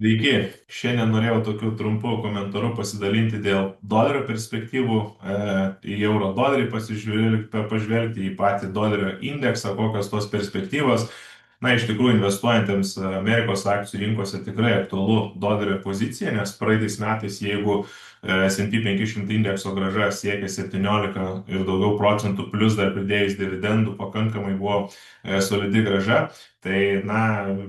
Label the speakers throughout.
Speaker 1: Sveiki, šiandien norėjau tokiu trumpu komentaru pasidalinti dėl dolerio perspektyvų, į euro dolerį pažvelgti, į patį dolerio indeksą, kokios tos perspektyvos. Na, iš tikrųjų, investuojantiems Amerikos akcijų rinkose tikrai aktualu dolerio pozicija, nes praeitais metais, jeigu S&P 500 indekso graža siekia 17 ir daugiau procentų, plus dar pridėjus dividendų, pakankamai buvo solidi graža. Tai, na,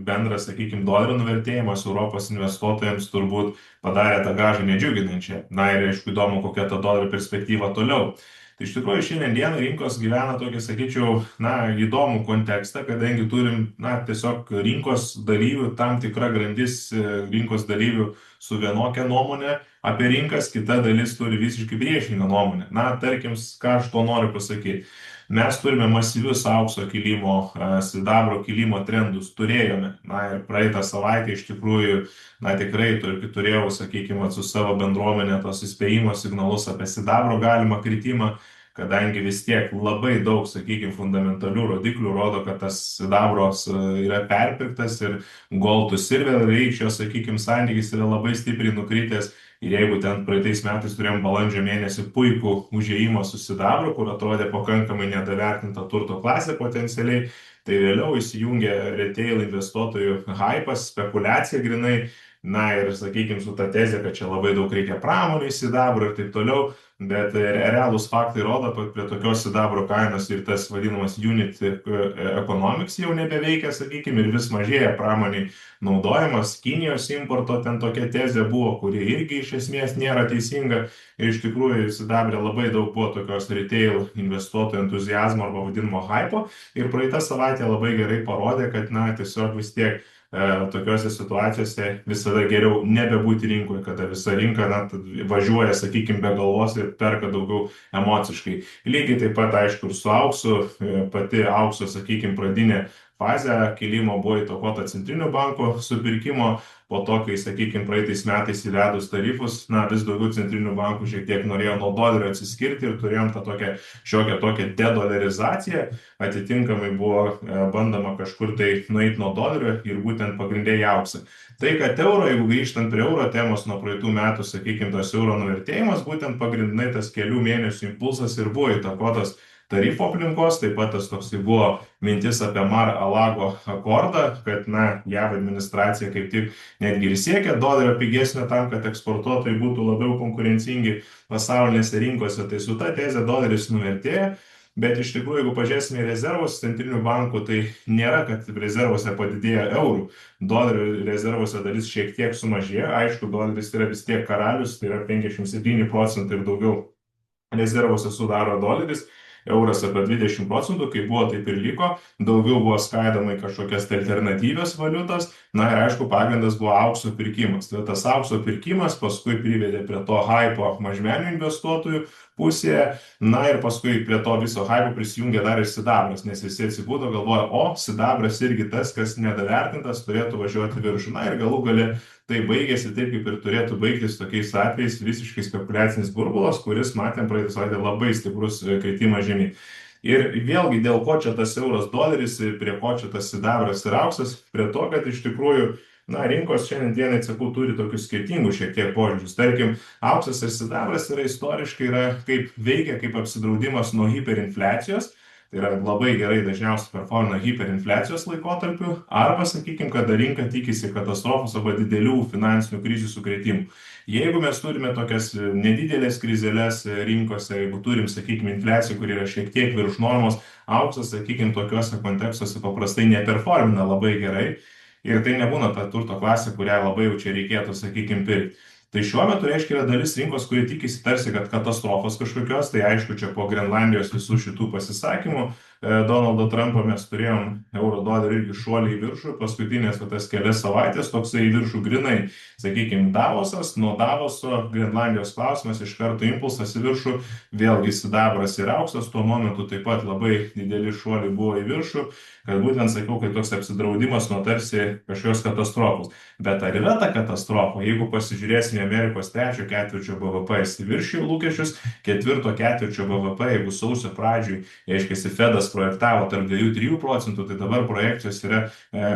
Speaker 1: bendras, sakykime, dolerio nuvertėjimas Europos investuotojams turbūt padarė tą gražą nedžiuginančią. Na ir aišku, įdomu, kokia ta dolerio perspektyva toliau. Tai iš tikrųjų šiandien dieną rinkos gyvena tokį, sakyčiau, na, įdomų kontekstą, kadangi turim, na, tiesiog rinkos dalyvių, tam tikra grandis rinkos dalyvių su vienokia nuomonė apie rinkas, kita dalis turi visiškai priešingą nuomonę. Na, tarkim, ką aš to noriu pasakyti. Mes turime masyvius aukso kilimo, sidabro kilimo trendus, turėjome. Na ir praeitą savaitę iš tikrųjų, na tikrai turėjau, sakykime, su savo bendruomenė tos įspėjimo signalus apie sidabro galimą kritimą, kadangi vis tiek labai daug, sakykime, fundamentalių rodiklių rodo, kad tas sidabros yra perpirktas ir gold to silver ratio, sakykime, santykis yra labai stipriai nukritęs. Ir jeigu ten praeitais metais turėjom balandžio mėnesį puikų užėjimą su sidabru, kur atrodė pakankamai nedavertinta turto klasė potencialiai, tai vėliau įsijungė retail investuotojų hypas, spekulacija grinai, na ir, sakykime, su ta tezė, kad čia labai daug reikia pramonai sidabro ir taip toliau, bet realūs faktai rodo, kad prie tokios sidabro kainos ir tas vadinamas unit economics jau nebeveikia, sakykime, ir vis mažėja pramoniai naudojimas. Kinijos importo ten tokia tezė buvo, kuri irgi iš esmės nėra teisinga. Ir iš tikrųjų sidabrė labai daug buvo tokios retail investuotojų entuzijazmo arba vadinamo hypo. Ir praeitą savaitę labai gerai parodė, kad, na, tiesiog vis tiek tokiuose situacijose visada geriau nebebūti rinkoje, kada visa rinka, na, važiuoja, sakykime, be galvos ir perka daugiau emociškai. Lygiai taip pat, aišku, ir su auksu, pati aukso, sakykime, pradinė fazė kilimo buvo įtakota centrinio banko supirkimo, po to, kai, sakykime, praeitais metais įvedus tarifus, na, vis daugiau centrinių bankų šiek tiek norėjo nuo dolerio atsiskirti ir turėjom tą tokią šiokią tokią dedolarizaciją, atitinkamai buvo bandoma kažkur tai nueiti nuo dolerio ir būtent pagrindė į auksą. Tai, kad euro, jeigu grįžtant prie euro temos nuo praeitų metų, sakykime, tas euro nuvertėjimas, būtent pagrindinai tas kelių mėnesių impulsas ir buvo įtakotas tarifo aplinkos, taip pat tas toksai buvo mintis apie Mar-a-Lago akordą, kad, na, JAV administracija kaip tik netgi ir siekia dolerio pigesnio tam, kad eksportuotojai būtų labiau konkurencingi pasaulinėse rinkose, tai su ta tezė doleris nuvertėja. Bet iš tikrųjų, jeigu pažiūrėsime į rezervus centrinių bankų, tai nėra, kad rezervuose padidėja eurų. Dolerio rezervuose dalis šiek tiek sumažėjo. Aišku, doleris yra vis tiek karalius, tai yra 57% ir daugiau rezervuose sudaro doleris. Euras apie 20%, kai buvo, taip ir liko, daugiau buvo skaidama į kažkokias alternatyvias valiutas, na ir aišku, pagrindas buvo aukso pirkimas. Tai tas aukso pirkimas paskui privedė prie to hypo mažmenių investuotojų pusėje, na ir paskui prie to viso hypo prisijungė dar ir sidabras, nes visi atsibūdo, galvoja, o sidabras irgi tas, kas nedavertintas, turėtų važiuoti viršų. Na ir galų gale tai baigėsi taip, kaip ir turėtų baigtis tokiais atvejais visiškai spekuliacinis burbulas, kuris, matėm, praeitą savaitę labai stiprus kritimas žemyn. Ir vėlgi, dėl ko čia tas euras doleris ir prie ko čia tas sidabras ir auksas, prie to, kad iš tikrųjų, na, rinkos šiandien dienai, sakau, turi tokius skirtingus šiek tiek požiūrius. Tarkim, auksas ir sidabras yra istoriškai kaip veikia kaip apsidraudimas nuo hiperinfliacijos. Tai yra labai gerai dažniausiai performina hiperinfliacijos laikotarpiu, arba, sakykime, kada rinka tikisi katastrofos arba didelių finansinių krizių sukrėtimų. Jeigu mes turime tokias nedidelės krizelės rinkose, jeigu turim, sakykime, infliaciją, kuri yra šiek tiek virš normos, auksas, sakykime, tokiuose kontekstuose paprastai neperformina labai gerai ir tai nebūna ta turto klasė, kurią labai jau čia reikėtų, sakykime, pirkti. Tai šiuo metu, reiškia, yra dalis rinkos, kurie tikisi tarsi, kad katastrofos kažkokios, tai aišku, čia po Grenlandijos visų šitų pasisakymų Donaldo Trumpo mes turėjom euro dolerį irgi šuolį į viršų, paskutinės tas kelias savaitės toksai į viršų grinai, sakykime, Davosas, nuo Davoso Grenlandijos klausimas iš karto impulsas į viršų, vėlgi sidabras ir auksas, tuo momentu taip pat labai dideli šuoliai buvo į viršų, kad būtent sakiau, kad toks apsidraudimas nuo tarsi kažkokios katastrofos. Bet ar yra ta katastrofa? Jeigu pasižiūrėsime Amerikos trečio ketvirčio BVP, jis viršijo lūkesčius, ketvirto ketvirčio BVP, jeigu sausio pradžioj, reiškia, Fedas projektavo tarp 2-3 procentų, tai dabar projekcijos yra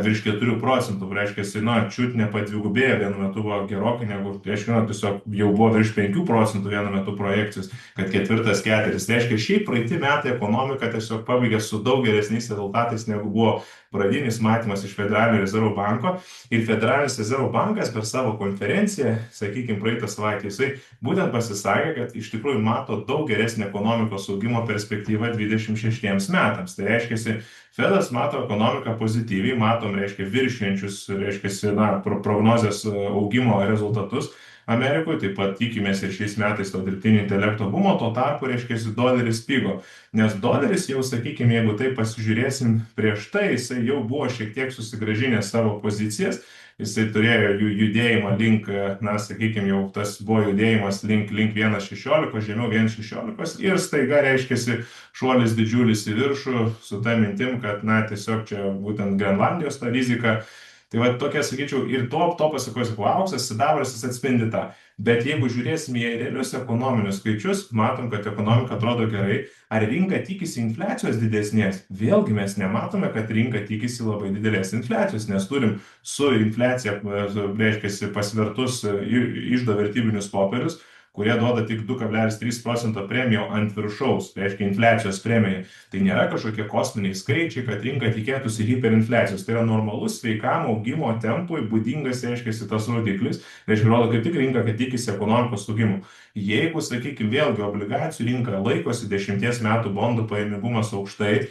Speaker 1: virš 4 procentų. Reiškia, na, čiut nepadvigubėjo vienu metu buvo gerokai negu, reiškia, na, tiesiog jau buvo virš 5 procentų vienu metu projekcijos, kad ketvirtas keturis. Tai reiškia, šiaip praeiti metai ekonomika tiesiog pabaigė su daug geresniais rezultatais negu buvo pradinis matymas iš Federalinio rezervų banko. Ir Federalinis rezervų bankas per savo konferenciją, sakykime, praeitą savaitę, jisai būtent pasisakė, kad iš tikrųjų mato daug geresnį ekonomikos augimo perspektyvą 26 metams. Tai reiškia, Fedas mato ekonomiką pozityviai, matom, reiškia, viršienčius, reiškia, na, prognozės augimo rezultatus Amerikoje, taip pat tikimės ir šiais metais to dirbtinio intelekto bumo, tuo tarpu, reiškia, doleris pigo. Nes doleris jau, sakykime, jeigu tai pasižiūrėsim prieš tai, jisai jau buvo šiek tiek susigražinęs savo pozicijas, jisai turėjo judėjimą link, na, sakykime, jau tas buvo judėjimas link 1,16, žemiau 1,16 ir staiga reiškia šuolis didžiulis į viršų su ta mintim, kad, na, tiesiog čia būtent Grenlandijos ta rizika. Tai va tokia, sakyčiau, ir to pasakos, auksas, sidabras, jis atspindi tą. Bet jeigu žiūrėsime į realius ekonominius skaičius, matom, kad ekonomika atrodo gerai. Ar rinka tikisi infliacijos didesnės? Vėlgi mes nematome, kad rinka tikisi labai didelės infliacijos, nes turim su infliacija, reiškia, pasvertus iždo vertybinius popierius, kurie duoda tik 2,3% premiją ant viršaus, tai reiškia infliacijos premiją. Tai nėra kažkokie kosminiai skaičiai, kad rinka tikėtųsi hiperinfliacijos. Tai yra normalus sveikam augimo tempui būdingas, reiškia, tas rodiklis. Reiškia, rodo kaip tik rinka, kad tikisi ekonomikos augimo. Jeigu, sakykime, vėlgi obligacijų rinka laikosi 10 metų bondų pajamingumas aukštai,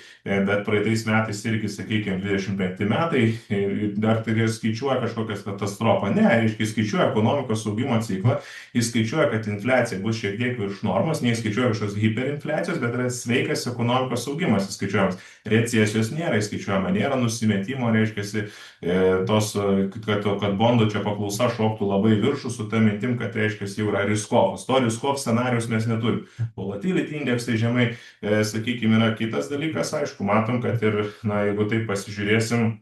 Speaker 1: bet praeitais metais irgi, sakykime, 25 metai, dar tai skaičiuoja kažkokias katastrofą. Ne, reiškia, skaičiuoja ekonomikos augimo ciklą, jis skaičiuoja, kad infliacija bus šiek tiek virš normos, neįskaičiuoja kažkokios hiperinfliacijos, bet yra sveikas ekonomikos augimas įskaičiuojamas. Recesijos nėra įskaičiuojama, nėra nusimetimo, reiškia, kad bondų čia paklausa šoktų labai viršų su ta mintim, kad reiškia, jau yra riskofas. To riskofas scenarius mes neturim. Volatility indeksai žemai, sakykime, yra kitas dalykas, aišku, matom, kad ir, na, jeigu taip pasižiūrėsim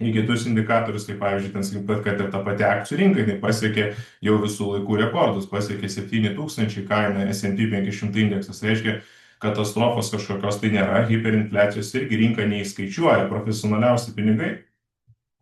Speaker 1: į kitus indikatorius, kaip pavyzdžiui, ten, kad ir ta pati akcijų rinka, tai pasiekė jau visų laikų rekordus, pasiekė 7,000 kaina S&P 500 indeksas, tai reiškia, katastrofos kažkokios tai nėra, hiperinfliacijos irgi rinka neįskaičiuoja, profesionaliausi pinigai,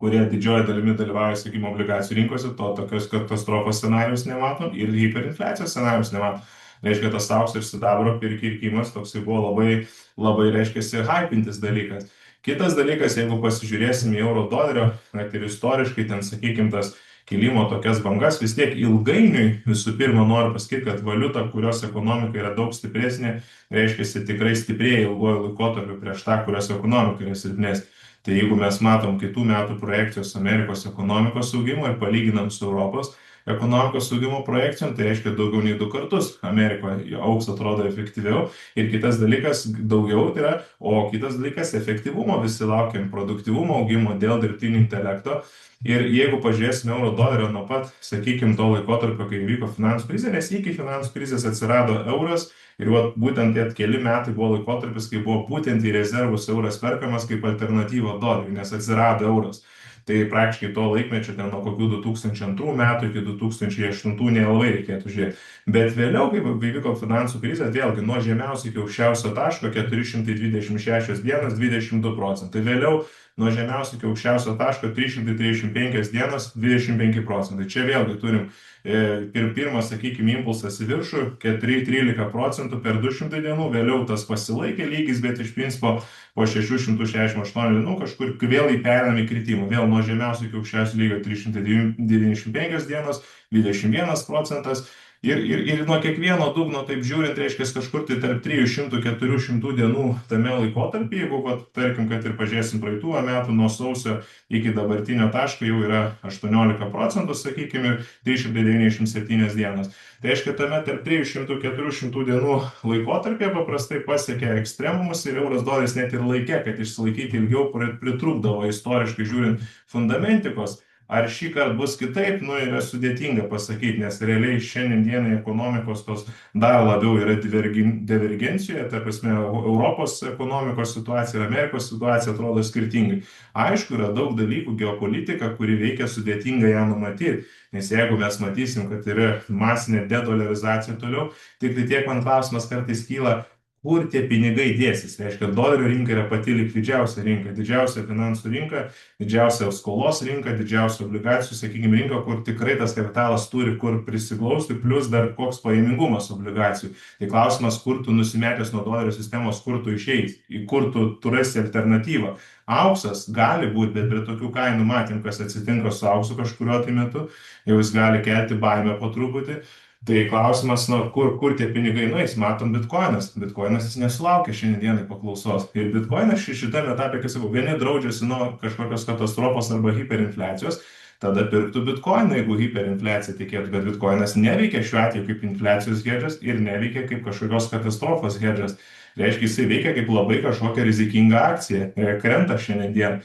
Speaker 1: kurie didžioji dalimi dalyvauja, sakykime, obligacijų rinkose, to tokios katastrofos scenarius nematom ir hiperinfliacijos scenarius nematom. Reiškia, tas aukso ir sidabro pirkimas toksai buvo labai, reiškia, hypintis dalykas. Kitas dalykas, jeigu pasižiūrėsim į euro dolerio, net ir istoriškai, ten, sakykime, tas kilimo tokias bangas, vis tiek ilgainiui, visų pirma, noriu pasakyti, kad valiuta, kurios ekonomika yra daug stipresnė, reiškia, tikrai stiprėja ilguoju laikotarpiu prieš tą, kurios ekonomika yra silpnesnė. Tai jeigu mes matom kitų metų projekcijos Amerikos ekonomikos augimo ir palyginam su Europos ekonomikos augimo projekcijom, tai reiškia daugiau nei 2 kartus. Amerikoje auks atrodo efektyviau ir kitas dalykas daugiau tai yra, o kitas dalykas efektyvumo, visi laukiam produktyvumo augimo dėl dirbtinio intelekto. Ir jeigu pažiūrėsime euro dolerio nuo pat, sakykime, to laikotarpio, kai vyko finansų krizė, nes iki finansų krizės atsirado euras ir būtent tie keli metai buvo laikotarpis, kai buvo būtent į rezervus euras perkamas kaip alternatyva doleriui, nes atsirado euras. Tai praktiškai to laikmečio ten nuo kokių 2002 metų iki 2008 nelabai reikėtų žiūrėti. Bet vėliau, kai vyko finansų krizė, vėlgi nuo žemiausio iki aukščiausio taško 426 dienas 22%. Vėliau nuo žemiausio iki aukščiausio taško 335 dienas 25%. Čia vėlgi turim pirmas, sakykime, impulsas į viršų 4,13% per 200 dienų, vėliau tas pasilaikė lygis, bet iš principo po 668 dienų kažkur vėl įperinam į kritimą. Vėl nuo žemiausio iki aukščiausio lygio 395 dienos 21%. Ir nuo kiekvieno dugno, taip žiūrint, reiškia kažkur tai tarp 300-400 dienų tame laikotarpyje, jeigu, tarkim, kad ir pažiūrėsim praeitų metų nuo sausio iki dabartinio taško jau yra 18%, sakykime, 397 dienas. Tai reiškia, tame tarp 300-400 dienų laikotarpyje paprastai pasiekia ekstremumus ir euras doleris net ir laikė, kad išsilaikyti ilgiau pritrūkdavo istoriškai žiūrint fundamentikos. Ar šį kartą bus kitaip, yra sudėtinga pasakyti, nes realiai šiandien dienai ekonomikos tos dar labiau yra divergencijoje, ta prasme, Europos ekonomikos situacija ir Amerikos situacija atrodo skirtingai. Aišku, yra daug dalykų geopolitika, kuri veikia sudėtinga ją numatyti, nes jeigu mes matysim, kad yra masinė dedolarizacija toliau, tik tai tiek man klausimas kartais kyla, kur tie pinigai dėsis. Reiškia, dolerio rinka yra pati likvidžiausia rinka, didžiausia finansų rinka, didžiausia skolos rinka, didžiausia obligacijų, sakykime, rinka, kur tikrai tas kapitalas turi kur prisiglausti, plus dar koks pajamingumas obligacijų. Tai klausimas, kur tu nusimetęs nuo dolerio sistemos, kur tu išeis, į kur tu rasi alternatyvą. Auksas gali būti, bet prie tokių kainų matėm, kas atsitinka su auksu kažkurio tai metu, jau jis gali kelti baimę po truputį. Tai klausimas, nu, kur tie pinigai nueis, matom bitkoinas. Bitkoinas jis nesulaukia šiandienai paklausos. Ir bitkoinas šitame etape, kaip sakau, vieni draudžiasi nuo kažkokios katastrofos arba hiperinfliacijos, tada pirktų bitkoiną, jeigu hiperinfliacija tikėtų, bet bitkoinas neveikia šiuo atveju kaip infliacijos hedžas ir neveikia kaip kažkokios katastrofos hedžas. Reiškia, jisai veikia kaip labai kažkokia rizikinga akcija, krenta šiandien.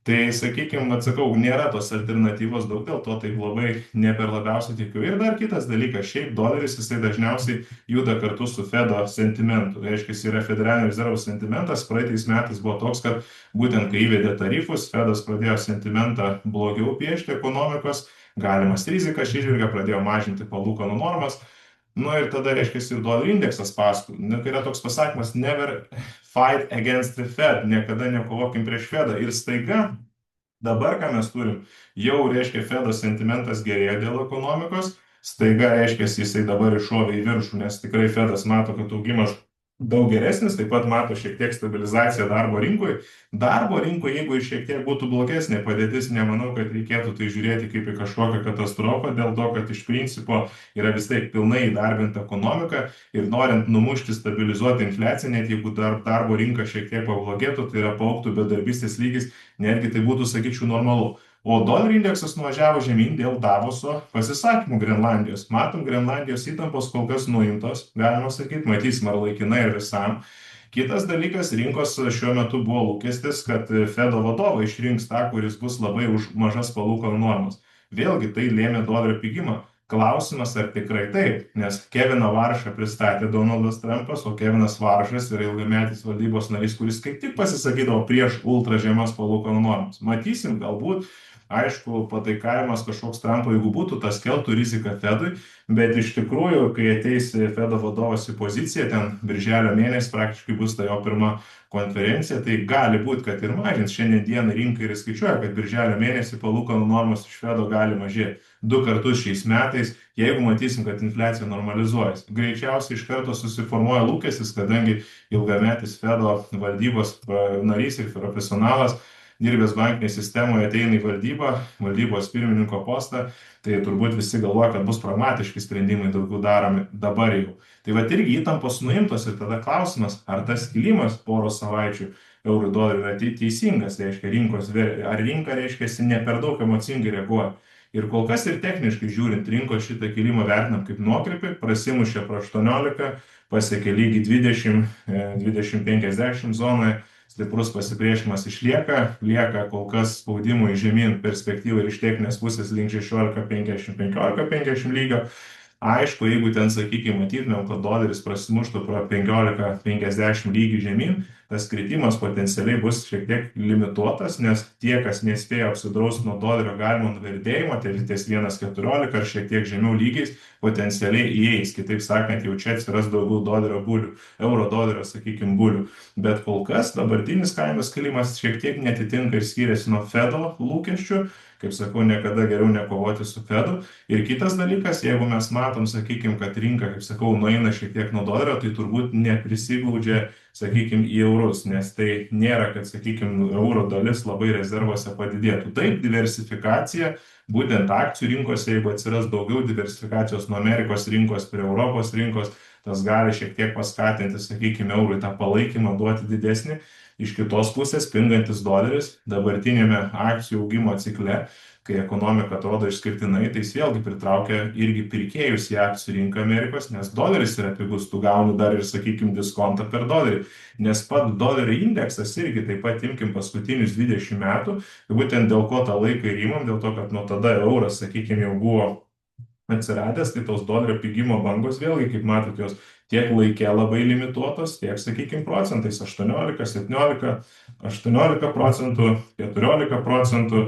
Speaker 1: Tai, sakykime, atsakau, nėra tos alternatyvos daug, dėl to taip labai ne per labiausiai tikiu. Ir dar kitas dalykas, šiaip doleris jisai dažniausiai juda kartu su Fedo sentimentu. Reiškia, jis yra Federalinio rezervų sentimentas, praeitais metais buvo toks, kad būtent kai įvedė tarifus, Fedas pradėjo sentimentą blogiau piešti ekonomikos, galimas rizikas išžvelgia, pradėjo mažinti palūkanų normas. Nu ir tada, reiškia, ir dolerio indeksas paskui. Nu, kai yra toks pasakymas, never fight against the Fed, niekada nekovokim prieš Fedą. Ir staiga, dabar ką mes turim, jau, reiškia, Fedo sentimentas gerėja dėl ekonomikos, staiga, reiškia, jisai dabar iššovė į viršų, nes tikrai Fedas mato, kad augimas daug geresnis, taip pat mato šiek tiek stabilizaciją darbo rinkoje. Darbo rinkoje, jeigu šiek tiek būtų blogesnė padėtis, nemanau, kad reikėtų tai žiūrėti kaip į kažkokią katastrofą, dėl to, kad iš principo yra vis tiek pilnai įdarbinta ekonomika ir norint numušti, stabilizuoti infliaciją, net jeigu darbo rinka šiek tiek pablogėtų, tai yra paaugtų bedarbystės lygis, netgi tai būtų, sakyčiau, normalu. O dolerio indeksas nuvažiavo žemyn dėl Davoso pasisakymų Grenlandijos. Matom, Grenlandijos įtampos kol kas nuimtos, galima sakyti, matysim ar laikinai ar visam. Kitas dalykas, rinkos šiuo metu buvo lūkestis, kad Fedo vadovą išrinks tą, kuris bus labai už mažas palūkanų normas. Vėlgi tai lėmė dolerio pigimą. Klausimas, ar tikrai taip, nes Keviną Varšą pristatė Donaldas Trumpas, o Kevinas Varšas yra ilgametis valdybos narys, kuris kaip tik pasisakydavo prieš ultra žemas palūkanų normas. Matysim, galbūt. Aišku, pataikavimas kažkoks Trumpo, jeigu būtų, tas keltų riziką Fedui, bet iš tikrųjų, kai ateis Fedo vadovas į poziciją, ten birželio mėnesį praktiškai bus ta jo pirma konferencija, tai gali būti, kad ir mažins. Šiandien dieną rinka ir skaičiuoja, kad birželio mėnesį palūkanų normos iš Fedo gali mažėti 2 kartus šiais metais, jeigu matysim, kad infliacija normalizuojas. Greičiausiai iš karto susiformuoja lūkestis, kadangi ilgametis Fedo valdybos narys ir profesionalas dirbęs bankinėje sistemoje ateina į valdybos pirmininko postą, tai turbūt visi galvoja, kad bus pragmatiški sprendimai daugiau daromi dabar jau. Tai va irgi įtampos nuimtos ir tada klausimas, ar tas kilimas poros savaičių eurų dolerių yra teisingas, reiškia ar rinka, reiškia, ne per daug emocingai reaguoja. Ir kol kas ir techniškai žiūrint, rinkos šitą kilimą vertinam kaip nuokrypį, prasimušė pro 18, pasiekė lygį 20-50 zonoje. Stiprus pasipriešinimas lieka kol kas spaudimui žemyn perspektyvai iš techninės pusės link 16-50, 15-50 lygio. Aišku, jeigu ten, sakykime, matytumėm, kad doleris prasimuštų pro 15-50 lygį žemyn, tas kritimas potencialiai bus šiek tiek limituotas, nes tie, kas nespėjo apsidrausti nuo dolerio galimo nuvertėjimo, tai ties 1,14 ar šiek tiek žemiau lygiais, potencialiai įeis. Kitaip sakant, jau čia atsiras daugiau dolerio bulių, euro dolerio, sakykime, bulių. Bet kol kas dabartinis kainos kilimas šiek tiek netitinka ir skiriasi nuo Fedo lūkesčių. Kaip sakau, niekada geriau nekovoti su Fedu. Ir kitas dalykas, jeigu mes matom, sakykime, kad rinka, kaip sakau, nueina šiek tiek nuo dolerio, tai turbūt neprisiglaudžia, sakykime, į eurus, nes tai nėra, kad, sakykime, euro dalis labai rezervuose padidėtų. Taip, diversifikacija, būtent akcijų rinkose, jeigu atsiras daugiau diversifikacijos nuo Amerikos rinkos prie Europos rinkos, tas gali šiek tiek paskatinti, sakykime, eurui tą palaikymą duoti didesnį. Iš kitos pusės, pingantis doleris dabartinėme akcijų augimo cikle, kai ekonomika atrodo išskirtinai, tai jis vėlgi pritraukia irgi pirkėjus į akcijų rinką Amerikos, nes doleris yra pigus, tu gauni dar ir, sakykime, diskontą per dolerį. Nes pat dolerio indeksas irgi taip pat imkim paskutinius 20 metų, būtent dėl ko tą laiką ir imam, dėl to, kad nuo tada euras, sakykime, jau buvo atsiradęs, tai tos dolerio pigimo bangos vėlgi, kaip matot, jos tiek laikė labai limituotos, tiek, sakykime, procentais 18, 17, 18 procentų, 14 procentų,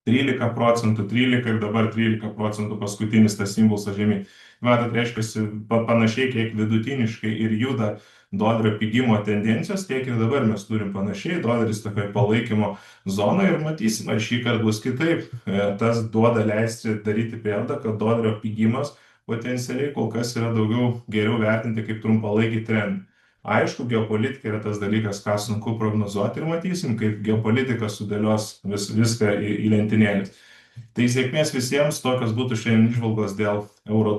Speaker 1: 13 procentų, 13 ir dabar 13 procentų paskutinis tas impulsas žemyn. Matot, reiškia, panašiai kiek vidutiniškai ir juda dolerio pigimo tendencijos, tiek ir dabar mes turim panašiai, doleris tokioje palaikymo zonoje ir matysim, ar šį kartą bus kitaip. Tas duoda leisti daryti prielaidą, kad dolerio pigimas potencialiai kol kas yra daugiau geriau vertinti kaip trumpalaikį trendą. Aišku, geopolitika yra tas dalykas, ką sunku prognozuoti ir matysim, kaip geopolitika sudėlios viską į lentynėlės. Tai sėkmės visiems, tokios būtų šiandien įžvalgos dėl euro